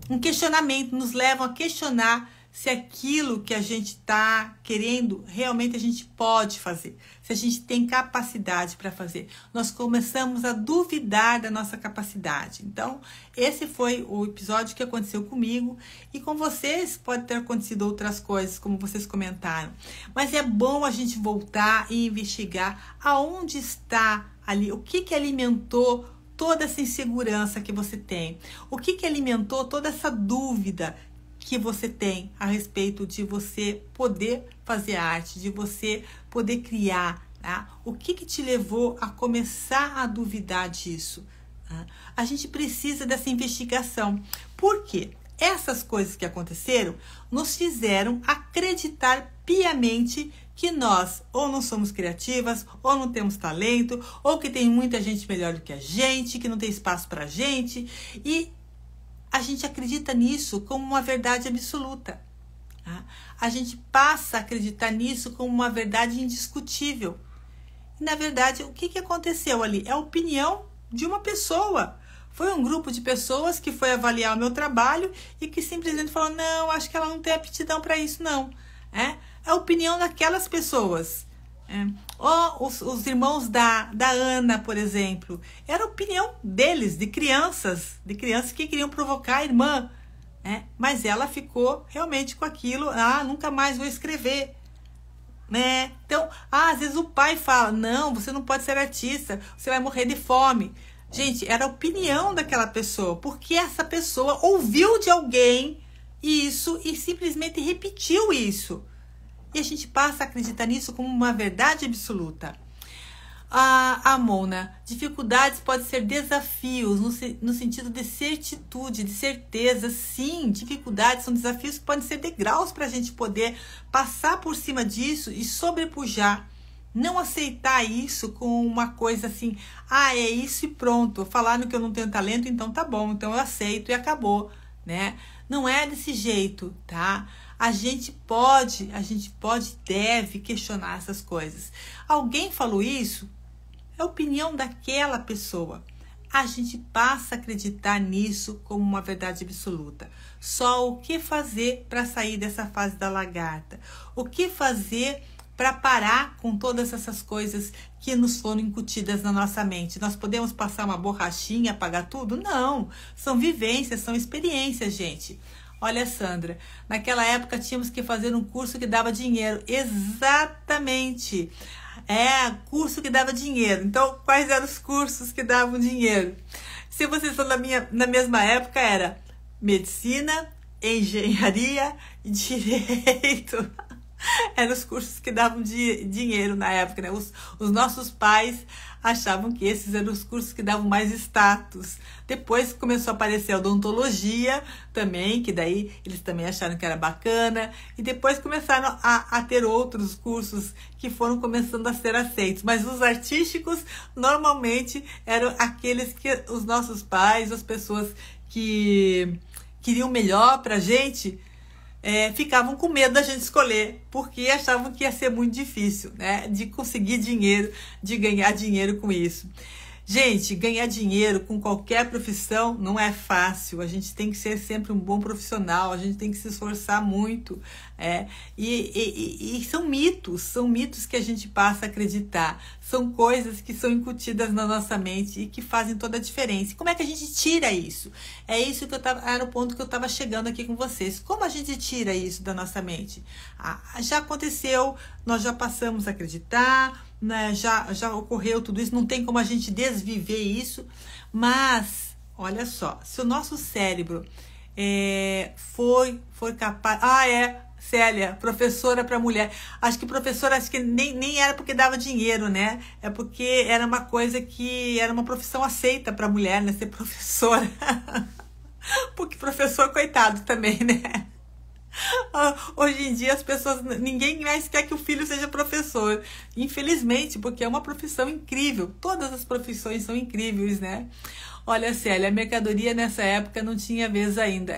um questionamento, nos levam a questionar se aquilo que a gente está querendo, realmente a gente pode fazer. Se a gente tem capacidade para fazer. Nós começamos a duvidar da nossa capacidade. Então, esse foi o episódio que aconteceu comigo. E com vocês pode ter acontecido outras coisas, como vocês comentaram. Mas é bom a gente voltar e investigar aonde está ali, o que alimentou toda essa insegurança que você tem. O que alimentou toda essa dúvida que você tem a respeito de você poder fazer arte, de você poder criar, tá? O que te levou a começar a duvidar disso? Tá? A gente precisa dessa investigação. Por quê? Essas coisas que aconteceram nos fizeram acreditar piamente que nós ou não somos criativas, ou não temos talento, ou que tem muita gente melhor do que a gente, que não tem espaço pra gente, e a gente acredita nisso como uma verdade absoluta. Tá? A gente passa a acreditar nisso como uma verdade indiscutível. E, na verdade, o que aconteceu ali? É a opinião de uma pessoa. Foi um grupo de pessoas que foi avaliar o meu trabalho e que simplesmente falou, não, acho que ela não tem aptidão para isso, não. É a opinião daquelas pessoas. Ou os irmãos da Ana, por exemplo. Era a opinião deles, de crianças que queriam provocar a irmã. Mas ela ficou realmente com aquilo, nunca mais vou escrever. Então, às vezes o pai fala, não, você não pode ser artista, você vai morrer de fome. Gente, era a opinião daquela pessoa, porque essa pessoa ouviu de alguém isso e simplesmente repetiu isso. E a gente passa a acreditar nisso como uma verdade absoluta. Mona, dificuldades podem ser desafios, no sentido de certitude, de certeza. Sim, dificuldades são desafios que podem ser degraus para a gente poder passar por cima disso e sobrepujar. Não aceitar isso com uma coisa assim, é isso e pronto. Falaram que eu não tenho talento, então tá bom, então eu aceito e acabou, né? Não é desse jeito, tá? A gente pode, deve questionar essas coisas. Alguém falou isso? É a opinião daquela pessoa. A gente passa a acreditar nisso como uma verdade absoluta. Só o que fazer para sair dessa fase da lagarta? O que fazer para parar com todas essas coisas que nos foram incutidas na nossa mente? Nós podemos passar uma borrachinha, apagar tudo? Não. São vivências, são experiências, gente. Olha, Sandra, naquela época tínhamos que fazer um curso que dava dinheiro. Exatamente. Curso que dava dinheiro. Então, quais eram os cursos que davam dinheiro? Se vocês estão na mesma época, era medicina, engenharia e direito. Eram os cursos que davam dinheiro na época, né? Os nossos pais achavam que esses eram os cursos que davam mais status. Depois começou a aparecer a odontologia também, que daí eles também acharam que era bacana. E depois começaram a ter outros cursos que foram começando a ser aceitos. Mas os artísticos, normalmente, eram aqueles que os nossos pais, as pessoas que queriam melhor pra gente, ficavam com medo da gente escolher, porque achavam que ia ser muito difícil, né, de conseguir dinheiro, de ganhar dinheiro com isso. Gente, ganhar dinheiro com qualquer profissão não é fácil. A gente tem que ser sempre um bom profissional, a gente tem que se esforçar muito. E são mitos que a gente passa a acreditar. São coisas que são incutidas na nossa mente e que fazem toda a diferença. E como é que a gente tira isso? É isso que era o ponto que eu estava chegando aqui com vocês. Como a gente tira isso da nossa mente? Já aconteceu, nós já passamos a acreditar, né, já ocorreu tudo isso, não tem como a gente desviver isso, mas olha só, se o nosso cérebro for capaz... Célia, professora para mulher. Acho que nem era porque dava dinheiro, né? É porque era uma coisa que era uma profissão aceita para mulher, né? Ser professora. Porque professor, coitado também, né? Hoje em dia as pessoas, ninguém mais quer que o filho seja professor, infelizmente, porque é uma profissão incrível. Todas as profissões são incríveis, né? Olha, Célia, a mercadoria nessa época não tinha vez ainda,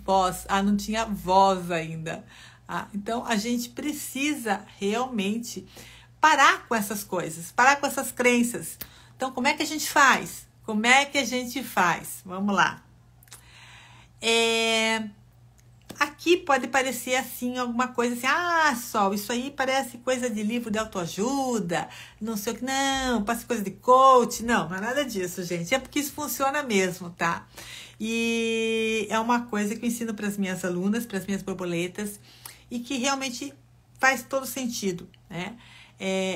voz, não tinha voz ainda. Então a gente precisa realmente parar com essas coisas, parar com essas crenças. Então como é que a gente faz? Vamos lá. Aqui pode parecer assim, alguma coisa assim, Sol, isso aí parece coisa de livro de autoajuda, não sei o que, não, parece coisa de coach, não é nada disso, gente, é porque isso funciona mesmo, tá? E é uma coisa que eu ensino para as minhas alunas, para as minhas borboletas, e que realmente faz todo sentido, né?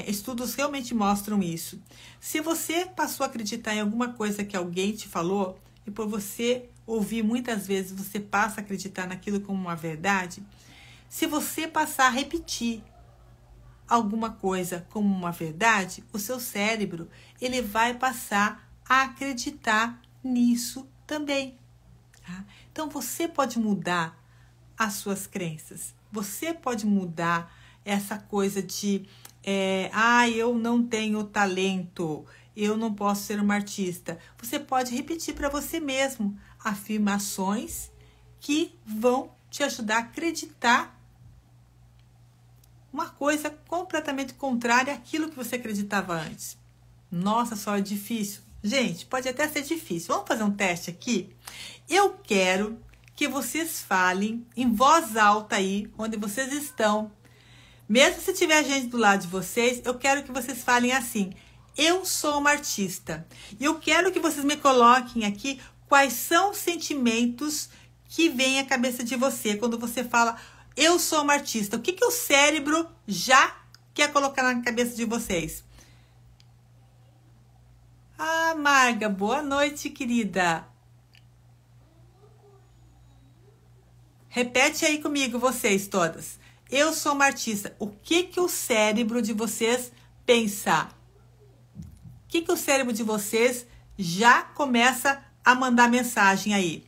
Estudos realmente mostram isso. Se você passou a acreditar em alguma coisa que alguém te falou, e por você ouvir muitas vezes, você passa a acreditar naquilo como uma verdade. Se você passar a repetir alguma coisa como uma verdade, o seu cérebro, ele vai passar a acreditar nisso também. Tá? Então, você pode mudar as suas crenças. Você pode mudar essa coisa de eu não tenho talento, eu não posso ser uma artista. Você pode repetir para você mesmo afirmações que vão te ajudar a acreditar uma coisa completamente contrária àquilo que você acreditava antes. Nossa, só é difícil. Gente, pode até ser difícil. Vamos fazer um teste aqui? Eu quero que vocês falem em voz alta aí, onde vocês estão. Mesmo se tiver gente do lado de vocês, eu quero que vocês falem assim: eu sou uma artista. E eu quero que vocês me coloquem aqui quais são os sentimentos que vêm à cabeça de você quando você fala eu sou uma artista. O que o cérebro já quer colocar na cabeça de vocês? Ah, Marga, boa noite, querida. Repete aí comigo, vocês todas. Eu sou uma artista. O que o cérebro de vocês pensa? O que o cérebro de vocês já começa a mandar mensagem aí?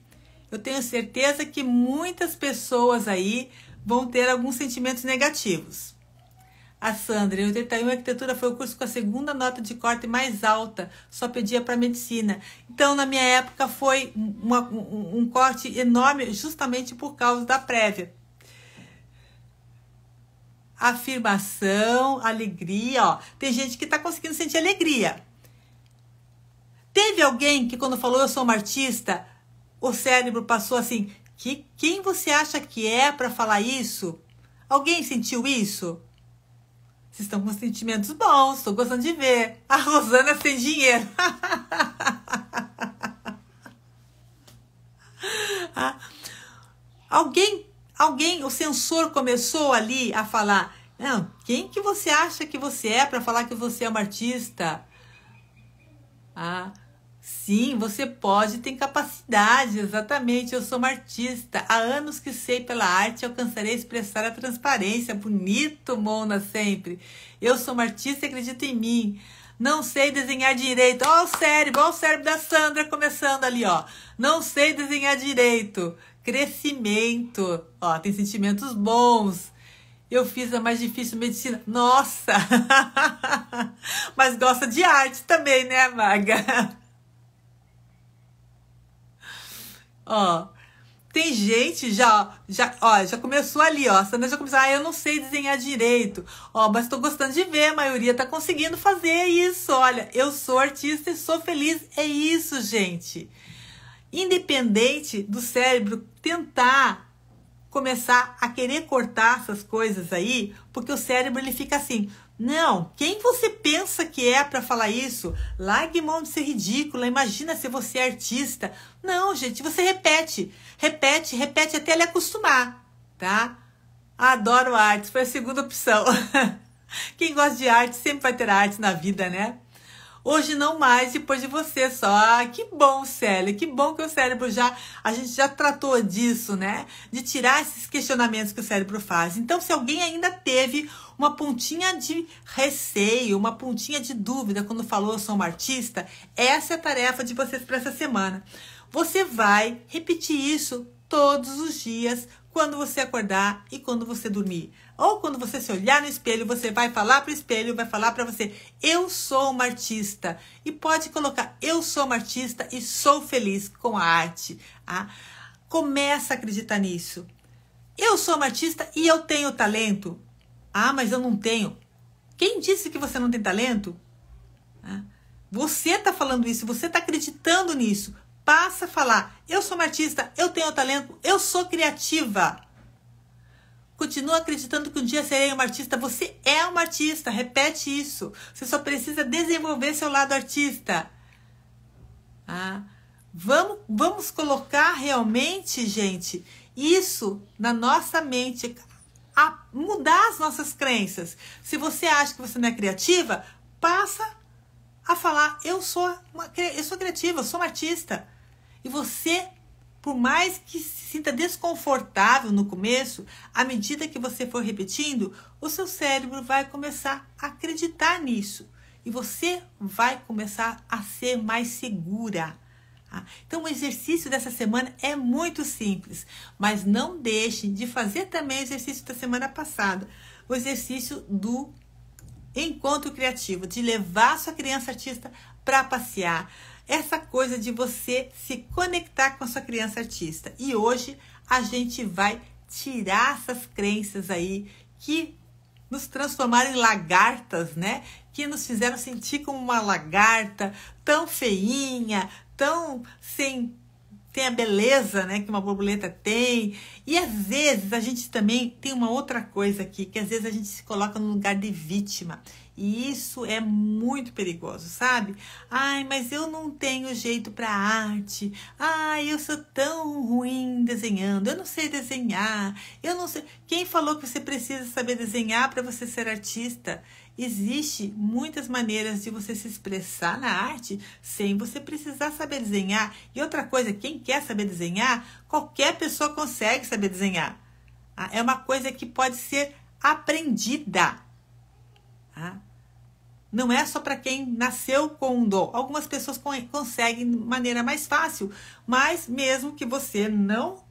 Eu tenho certeza que muitas pessoas aí vão ter alguns sentimentos negativos. A Sandra, em 81, a arquitetura foi o curso com a segunda nota de corte mais alta, só pedia para medicina. Então, na minha época, foi um corte enorme, justamente por causa da prévia. Afirmação, alegria, ó. Tem gente que está conseguindo sentir alegria. Teve alguém que, quando falou eu sou uma artista, o cérebro passou assim, quem você acha que é para falar isso? Alguém sentiu isso? Vocês estão com sentimentos bons, estou gostando de ver. A Rosana sem dinheiro. Alguém, o sensor começou ali a falar, não, quem que você acha que você é para falar que você é uma artista? Sim, você pode, tem capacidade, exatamente, eu sou uma artista. Há anos que sei pela arte, alcançarei a expressar a transparência. Bonito, Mona, sempre. Eu sou uma artista e acredito em mim. Não sei desenhar direito. Ó o cérebro da Sandra começando ali, ó. Não sei desenhar direito. Crescimento. Ó, tem sentimentos bons. Eu fiz a mais difícil medicina. Nossa! Mas gosta de arte também, né, Maga? Ó, tem gente já começou ali, ó. A Sandra já começou, eu não sei desenhar direito. Ó, mas tô gostando de ver, a maioria tá conseguindo fazer isso. Olha, eu sou artista e sou feliz. É isso, gente. Independente do cérebro tentar começar a querer cortar essas coisas aí, porque o cérebro ele fica assim, não, quem você pensa que é para falar isso? Largue mão de ser ridícula, imagina se você é artista. Não, gente, você repete até ele acostumar, tá? Adoro artes, foi a segunda opção. Quem gosta de arte sempre vai ter arte na vida, né? Hoje não mais, depois de você só. Que bom, Célia, que bom que o cérebro a gente já tratou disso, né? De tirar esses questionamentos que o cérebro faz. Então, se alguém ainda teve uma pontinha de receio, uma pontinha de dúvida quando falou eu sou uma artista, essa é a tarefa de vocês para essa semana. Você vai repetir isso todos os dias, quando você acordar e quando você dormir. Ou quando você se olhar no espelho, você vai falar para o espelho, vai falar para você, eu sou uma artista. E pode colocar, eu sou uma artista e sou feliz com a arte. Começa a acreditar nisso. Eu sou uma artista e eu tenho talento. Mas eu não tenho. Quem disse que você não tem talento? Você está falando isso, você está acreditando nisso. Passa a falar, eu sou uma artista, eu tenho talento, eu sou criativa. Continua acreditando que um dia serei uma artista. Você é uma artista, repete isso. Você só precisa desenvolver seu lado artista. Vamos colocar realmente, gente, isso na nossa mente, a mudar as nossas crenças. Se você acha que você não é criativa, passa a falar, eu sou criativa, eu sou uma artista. E você, por mais que se sinta desconfortável no começo, à medida que você for repetindo, o seu cérebro vai começar a acreditar nisso. E você vai começar a ser mais segura. Então, o exercício dessa semana é muito simples, mas não deixem de fazer também o exercício da semana passada, o exercício do encontro criativo, de levar sua criança artista para passear, essa coisa de você se conectar com a sua criança artista. E hoje a gente vai tirar essas crenças aí que nos transformaram em lagartas, né? Que nos fizeram sentir como uma lagarta tão feinha, tão sem a beleza, né, que uma borboleta tem. E às vezes a gente também tem uma outra coisa aqui, que às vezes a gente se coloca no lugar de vítima. E isso é muito perigoso, sabe? Ai, mas eu não tenho jeito para arte. Ai, eu sou tão ruim desenhando. Eu não sei desenhar. Eu não sei. Quem falou que você precisa saber desenhar para você ser artista? Existem muitas maneiras de você se expressar na arte sem você precisar saber desenhar. E outra coisa, quem quer saber desenhar, qualquer pessoa consegue saber desenhar. É uma coisa que pode ser aprendida. Não é só para quem nasceu com um dom. Algumas pessoas conseguem de maneira mais fácil, mas mesmo que você não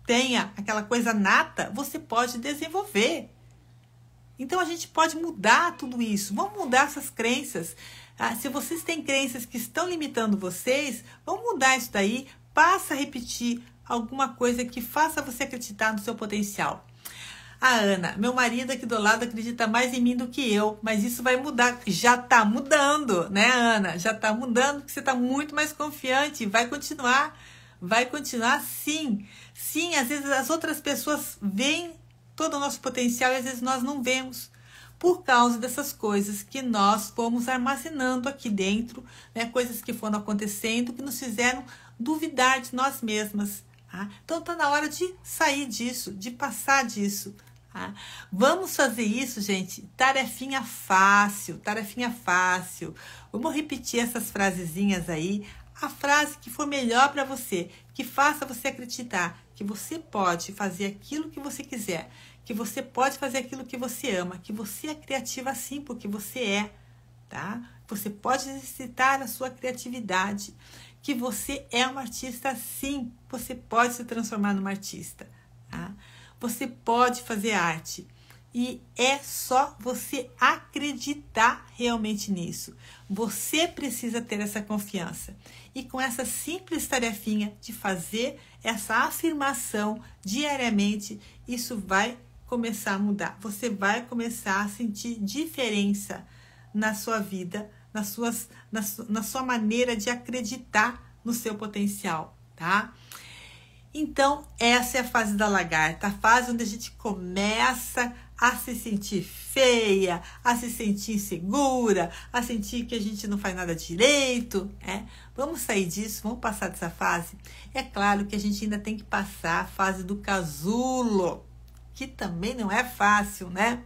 tenha aquela coisa nata, você pode desenvolver. Então, a gente pode mudar tudo isso. Vamos mudar essas crenças. Se vocês têm crenças que estão limitando vocês, vamos mudar isso daí. Passa a repetir alguma coisa que faça você acreditar no seu potencial. Ana, meu marido aqui do lado acredita mais em mim do que eu, mas isso vai mudar. Já está mudando, né, Ana? Já está mudando, porque você está muito mais confiante. Vai continuar sim. Sim, às vezes as outras pessoas veem todo o nosso potencial e às vezes nós não vemos por causa dessas coisas que nós fomos armazenando aqui dentro, né? Coisas que foram acontecendo que nos fizeram duvidar de nós mesmas. Então está na hora de sair disso, de passar disso. Vamos fazer isso, gente. Tarefinha fácil, tarefinha fácil. Vamos repetir essas frasezinhas aí. A frase que for melhor para você, que faça você acreditar que você pode fazer aquilo que você quiser, que você pode fazer aquilo que você ama, que você é criativa sim, porque você é, tá? Você pode exercitar a sua criatividade, que você é uma artista sim, você pode se transformar numa artista, tá? Você pode fazer arte. E é só você acreditar realmente nisso. Você precisa ter essa confiança. E com essa simples tarefinha de fazer essa afirmação diariamente, isso vai começar a mudar. Você vai começar a sentir diferença na sua vida, na sua maneira de acreditar no seu potencial, tá? Então, essa é a fase da lagarta, a fase onde a gente começa a se sentir feia, a se sentir insegura, a sentir que a gente não faz nada direito. Vamos sair disso, vamos passar dessa fase. É claro que a gente ainda tem que passar a fase do casulo, que também não é fácil, né?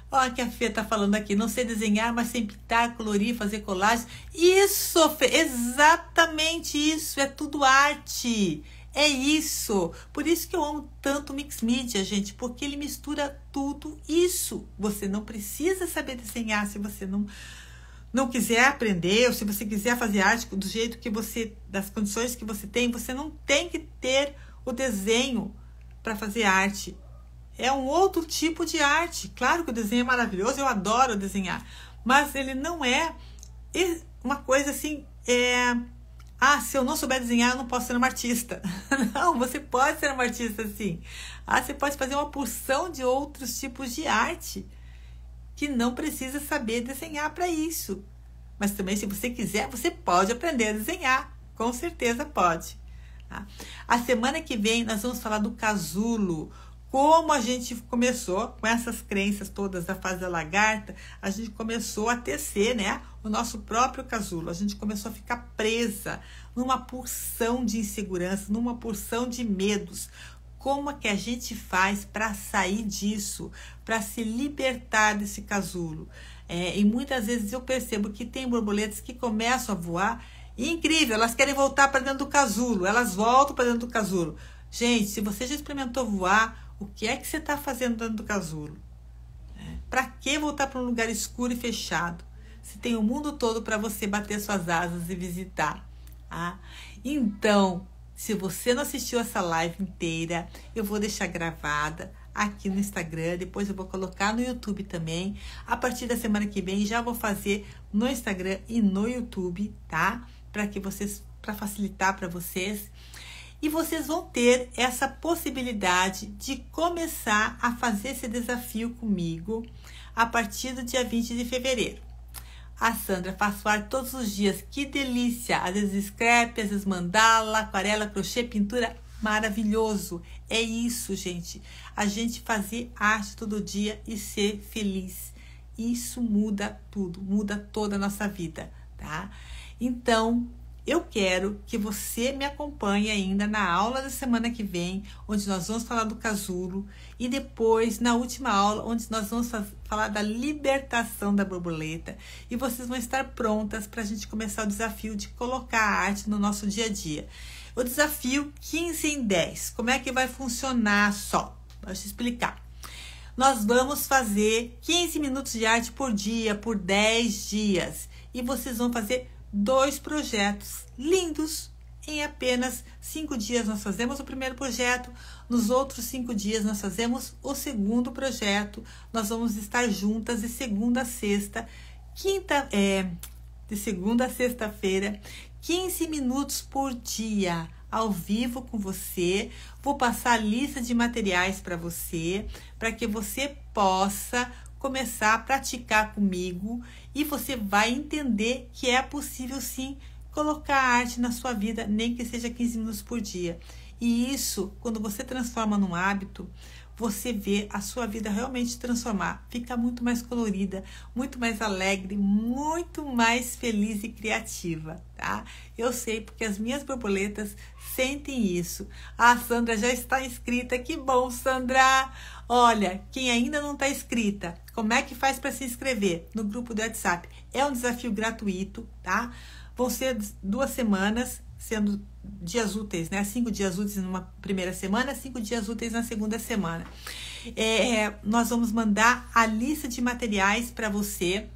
Olha que a Fê tá falando aqui, não sei desenhar, mas sei pintar, colorir, fazer colagem. Isso, Fê, exatamente isso, é tudo arte. É isso. Por isso que eu amo tanto o Mix Media, gente, porque ele mistura tudo isso. Você não precisa saber desenhar se você não quiser aprender, ou se você quiser fazer arte do jeito que você, das condições que você não tem que ter o desenho para fazer arte. É um outro tipo de arte. Claro que o desenho é maravilhoso, eu adoro desenhar, mas ele não é uma coisa assim, se eu não souber desenhar, eu não posso ser uma artista. Não, você pode ser uma artista sim. Você pode fazer uma porção de outros tipos de arte que não precisa saber desenhar para isso. Mas também, se você quiser, você pode aprender a desenhar. Com certeza pode. A semana que vem, nós vamos falar do casulo. Como a gente começou com essas crenças todas da fase da lagarta, a gente começou a tecer, né, o nosso próprio casulo. A gente começou a ficar presa numa porção de insegurança, numa porção de medos. Como é que a gente faz para sair disso, para se libertar desse casulo? E muitas vezes eu percebo que tem borboletas que começam a voar Incrível, elas querem voltar para dentro do casulo. Elas voltam para dentro do casulo. Gente, se você já experimentou voar, o que é que você está fazendo dentro do casulo? Para que voltar para um lugar escuro e fechado? Se tem o mundo todo para você bater suas asas e visitar. Tá? Então, se você não assistiu essa live inteira, eu vou deixar gravada aqui no Instagram, depois eu vou colocar no YouTube também. A partir da semana que vem já vou fazer no Instagram e no YouTube, tá? Para facilitar para vocês. E vocês vão ter essa possibilidade de começar a fazer esse desafio comigo a partir do dia 20 de fevereiro. A Sandra faço arte todos os dias, que delícia! Às vezes scrap, às vezes mandala, aquarela, crochê, pintura, maravilhoso! É isso, gente. A gente fazer arte todo dia e ser feliz. Isso muda tudo, muda toda a nossa vida, tá? Então, eu quero que você me acompanhe ainda na aula da semana que vem, onde nós vamos falar do casulo, e depois na última aula, onde nós vamos falar da libertação da borboleta, e vocês vão estar prontas para a gente começar o desafio de colocar a arte no nosso dia a dia. O desafio 15 em 10. Como é que vai funcionar só? Deixa eu explicar. Nós vamos fazer 15 minutos de arte por dia, por 10 dias, e vocês vão fazer 2 projetos lindos. Em apenas 5 dias nós fazemos o primeiro projeto, nos outros 5 dias nós fazemos o segundo projeto. Nós vamos estar juntas de segunda a sexta, de segunda a sexta-feira, 15 minutos por dia, ao vivo com você. Vou passar a lista de materiais para você, para que você possa começar a praticar comigo, e você vai entender que é possível sim colocar a arte na sua vida, nem que seja 15 minutos por dia. E isso, quando você transforma num hábito, você vê a sua vida realmente transformar, fica muito mais colorida, muito mais alegre, muito mais feliz e criativa, tá? Eu sei, porque as minhas borboletas sentem isso. A Sandra já está inscrita, que bom, Sandra! Olha, quem ainda não está inscrita, como é que faz para se inscrever no grupo do WhatsApp? É um desafio gratuito, tá? Vão ser 2 semanas, sendo dias úteis, né? 5 dias úteis numa primeira semana, 5 dias úteis na segunda semana. Nós vamos mandar a lista de materiais para você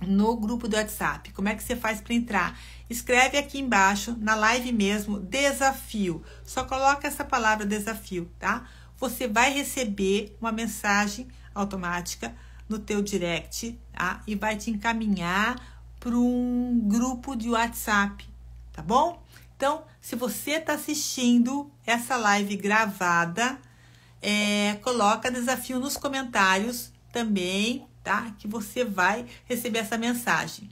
no grupo do WhatsApp. Como é que você faz para entrar? Escreve aqui embaixo, na live mesmo, desafio. Só coloca essa palavra desafio, tá? Você vai receber uma mensagem automática no teu direct, tá? E vai te encaminhar para um grupo de WhatsApp, tá bom? Então, se você está assistindo essa live gravada, coloca desafio nos comentários também, tá? Que você vai receber essa mensagem.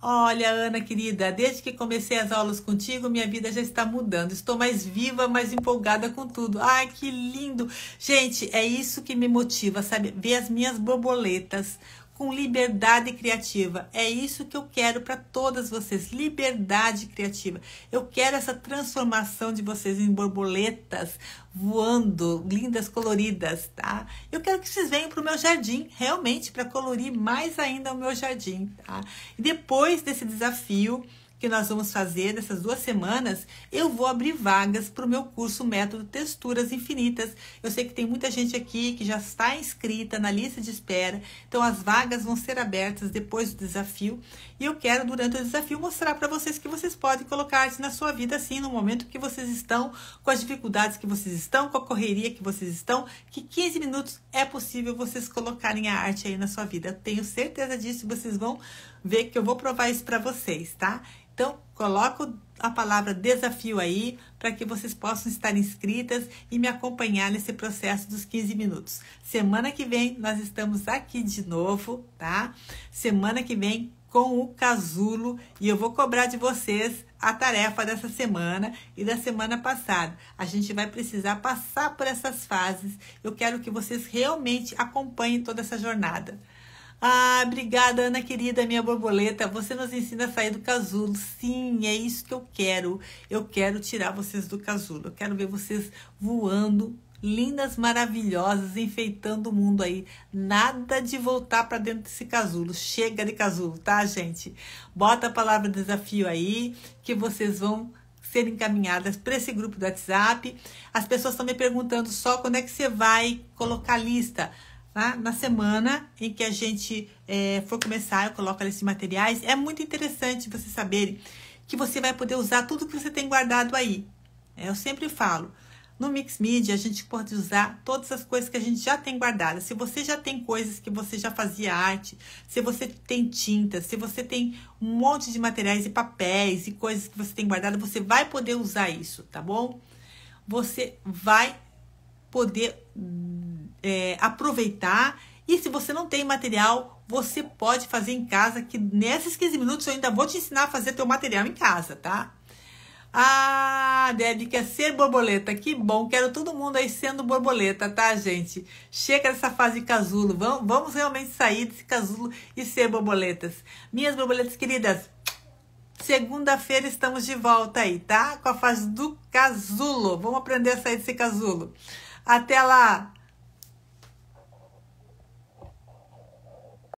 Olha, Ana querida, desde que comecei as aulas contigo, minha vida já está mudando. Estou mais viva, mais empolgada com tudo. Ai, que lindo! Gente, é isso que me motiva, sabe? Ver as minhas borboletas com liberdade criativa. É isso que eu quero para todas vocês, liberdade criativa. Eu quero essa transformação de vocês em borboletas voando, lindas, coloridas, tá? Eu quero que vocês venham para o meu jardim, realmente, para colorir mais ainda o meu jardim, tá? E depois desse desafio que nós vamos fazer nessas 2 semanas, eu vou abrir vagas para o meu curso Método Texturas Infinitas. Eu sei que tem muita gente aqui que já está inscrita na lista de espera, então as vagas vão ser abertas depois do desafio, e eu quero, durante o desafio, mostrar para vocês que vocês podem colocar arte na sua vida, assim, no momento que vocês estão, com as dificuldades que vocês estão, com a correria que vocês estão, que 15 minutos é possível vocês colocarem a arte aí na sua vida. Eu tenho certeza disso, vocês vão ver que eu vou provar isso para vocês, tá? Então, coloco a palavra desafio aí para que vocês possam estar inscritas e me acompanhar nesse processo dos 15 minutos. Semana que vem nós estamos aqui de novo, tá? Semana que vem com o casulo, e eu vou cobrar de vocês a tarefa dessa semana e da semana passada. A gente vai precisar passar por essas fases. Eu quero que vocês realmente acompanhem toda essa jornada. Ah, obrigada, Ana querida, minha borboleta. Você nos ensina a sair do casulo. Sim, é isso que eu quero. Eu quero tirar vocês do casulo. Eu quero ver vocês voando lindas, maravilhosas, enfeitando o mundo aí. Nada de voltar para dentro desse casulo. Chega de casulo, tá, gente? Bota a palavra desafio aí, que vocês vão ser encaminhadas para esse grupo do WhatsApp. As pessoas estão me perguntando só quando é que você vai colocar a lista. Tá? Na semana em que a gente for começar, eu coloco a lista de materiais. É muito interessante vocês saberem que você vai poder usar tudo que você tem guardado aí. Eu sempre falo, no Mix Media a gente pode usar todas as coisas que a gente já tem guardadas. Se você já tem coisas que você já fazia arte, se você tem tintas, se você tem um monte de materiais e papéis e coisas que você tem guardado, você vai poder usar isso, tá bom? Você vai poder aproveitar. E se você não tem material, você pode fazer em casa, que nesses 15 minutos eu ainda vou te ensinar a fazer teu material em casa, tá? Ah, Debbie quer ser borboleta, que bom, quero todo mundo aí sendo borboleta, tá, gente? Chega dessa fase de casulo, vamos realmente sair desse casulo e ser borboletas. Minhas borboletas queridas, segunda-feira estamos de volta aí, tá? Com a fase do casulo, vamos aprender a sair desse casulo. Até lá!